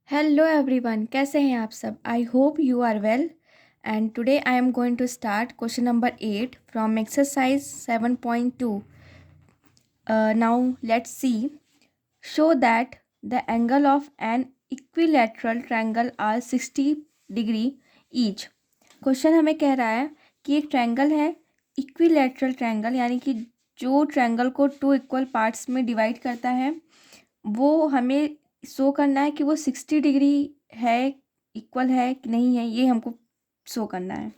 Hello everyone, कैसे हैं आप सब। I hope you are well and today I am going to start question number 8 from exercise 7.2. Now let's see. Show that the angle of an equilateral triangle are 60 degree each. Question हमें कह रहा है कि एक triangle है, equilateral triangle, यानी कि जो ट्रायंगल को टू इक्वल पार्ट्स में डिवाइड करता है, वो हमें शो करना है कि वो 60 डिग्री है, इक्वल है कि नहीं है, ये हमको शो करना है.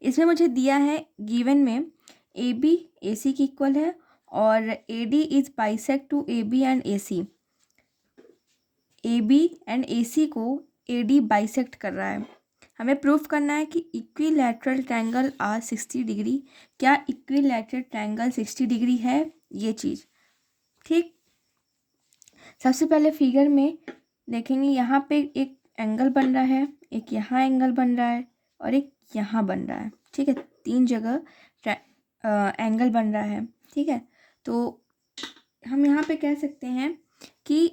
इसमें मुझे दिया है गिवन में ए बी ए सी की इक्वल है और A D is bisect to A B and A C. A B and A C को ए डी बाइसेक्ट कर रहा है. हमें प्रूफ करना है कि इक्विलैटरल ट्रायंगल आर 60 डिग्री. क्या इक्विलैटरल ट्रायंगल 60 डिग्री है, ये चीज़. ठीक. सबसे पहले फिगर में देखेंगे, यहाँ पे एक एंगल बन रहा है, एक यहाँ एंगल बन रहा है और एक यहाँ बन रहा है. ठीक है, तीन जगह एंगल बन रहा है. ठीक है, तो हम यहाँ पे कह सकते हैं कि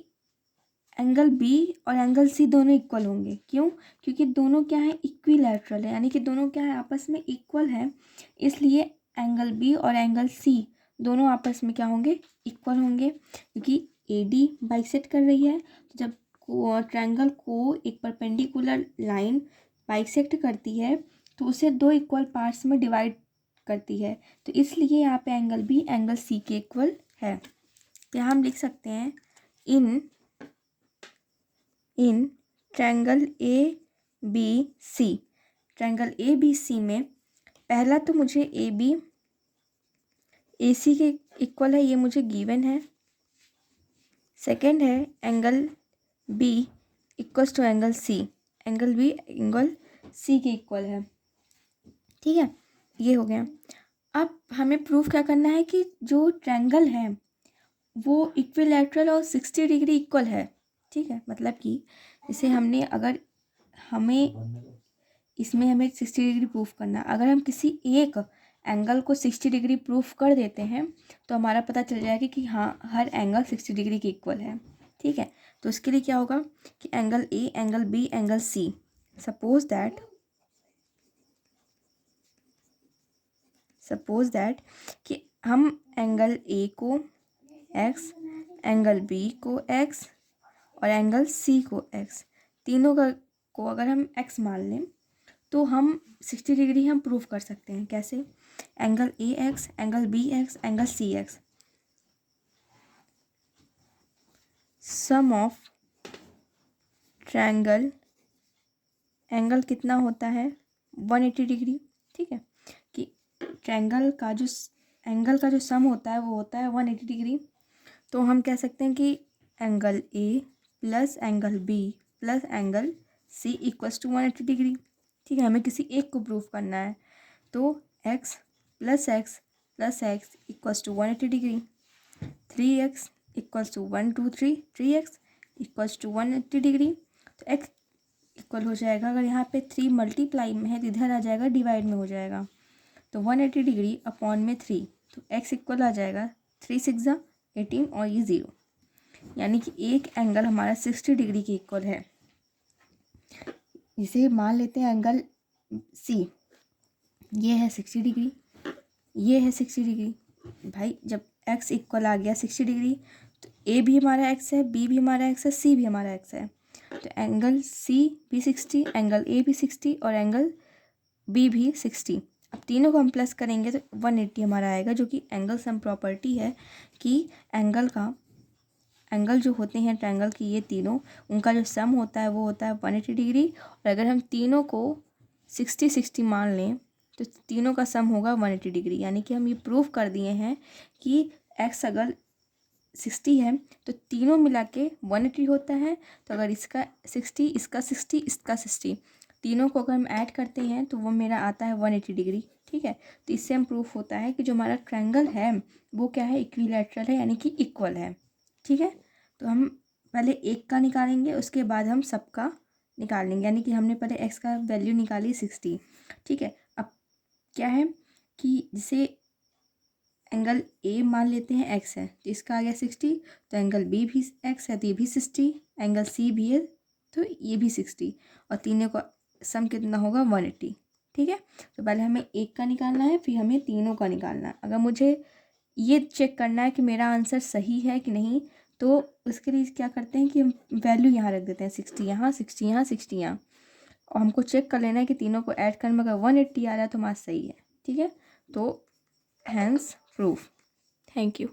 एंगल बी और एंगल सी दोनों इक्वल होंगे. क्यों? क्योंकि दोनों क्या है, इक्विलैटरल है, यानी कि दोनों क्या है, आपस में इक्वल है. इसलिए एंगल बी और एंगल सी दोनों आपस में क्या होंगे, इक्वल होंगे. क्योंकि ए डी बाइसेक्ट कर रही है, तो जब ट्रायंगल को एक परपेंडिकुलर लाइन बाइसेक्ट करती है तो उसे दो इक्वल पार्ट्स में डिवाइड करती है. तो इसलिए यहाँ पे एंगल बी एंगल सी के इक्वल है. तो यहाँ हम लिख सकते हैं in triangle A B C. Triangle A B C में पहला तो मुझे ए बी ए सी के इक्वल है, ये मुझे गिवन है. सेकंड है angle B equals to angle C. Angle B angle C के इक्वल है. ठीक है, ये हो गया. अब हमें प्रूफ क्या करना है कि जो ट्रायंगल है वो इक्विलैटरल और 60 डिग्री इक्वल है. ठीक है, मतलब कि जैसे हमने अगर हमें इसमें हमें 60 डिग्री प्रूफ करना, अगर हम किसी एक एंगल को 60 डिग्री प्रूफ कर देते हैं तो हमारा पता चल जाएगा कि हाँ, हर एंगल 60 डिग्री के इक्वल है. ठीक है, तो इसके लिए क्या होगा कि angle A angle B angle C, suppose that कि हम एंगल ए को एक्स, एंगल बी को एक्स और एंगल सी को एक्स, तीनों का को अगर हम एक्स मान लें तो हम 60 डिग्री हम प्रूव कर सकते हैं. कैसे? Angle A X, angle B X, angle C X. Sum of triangle, angle कितना होता है, 180 डिग्री. ठीक है, कि ट्रायंगल का जो एंगल का जो सम होता है वो होता है 180 डिग्री. तो हम कह सकते हैं कि angle A plus angle B plus angle C equals to 180 degree. ठीक है, हमें किसी एक को प्रूफ करना है. तो X plus X plus X equals to 180 degree. 3x equals to 1 2 3, 3x equals to 180 degree. तो x इक्वल हो जाएगा, अगर यहाँ पे 3 मल्टीप्लाई में है तो इधर आ जाएगा, डिवाइड में हो जाएगा. तो 180 डिग्री अपॉन में 3, तो x इक्वल आ जाएगा 3 6 18 और ये 0. यानी कि एक एंगल हमारा 60 डिग्री के इक्वल है. इसे मान लेते हैं एंगल सी, ये है 60 डिग्री, ये है 60 डिग्री. भाई जब x इक्वल आ गया 60 डिग्री तो a भी हमारा x है, b भी हमारा x है, c भी हमारा x है. तो एंगल c भी 60, एंगल a भी 60 और एंगल b भी 60. अब तीनों को हम प्लस करेंगे तो 180 हमारा आएगा, जो कि एंगल सम प्रॉपर्टी है कि एंगल जो होते हैं ट्रायंगल की, ये तीनों, उनका जो सम होता है वो होता है 180 डिग्री. और अगर हम तीनों को 60 60 मान लें तो तीनों का सम होगा 180 डिग्री. यानी कि हम ये प्रूफ कर दिए हैं कि x अगर 60 है तो तीनों मिला के 180 होता है. तो अगर इसका 60, इसका 60, इसका 60, तीनों को अगर हम ऐड करते हैं तो वो मेरा आता है 180 डिग्री. ठीक है, तो इससे हम प्रूफ होता है कि जो हमारा ट्रायंगल है वो क्या है, इक्विलैटरल है, यानी कि इक्वल है. ठीक है, तो हम पहले एक का निकालेंगे, उसके बाद हम सबका निकाल लेंगे. यानी कि हमने पहले x का वैल्यू निकाली 60. ठीक है, अब क्या है कि जैसे एंगल ए मान लेते हैं x है तो इसका आ गया 60, तो एंगल बी भी x है तो ये भी 60, एंगल सी भी है तो ये भी 60 और तीनों का सम कितना होगा 180। ठीक है, तो पहले हमें एक का निकालना है, फिर हमें तीनों का निकालना है। अगर मुझे ये चेक करना है कि मेरा आंसर सही है कि नहीं, तो उसके लिए क्या करते हैं कि हम वैल्यू यहाँ रख देते हैं, 60 यहाँ, 60 यहाँ, 60 यहाँ, और हमको चेक कर लेना है कि तीनों को ऐड करने में अगर 180 आ रहा है तो हमारा सही है। ठीक है, तो हैंस प्रूफ। Thank you.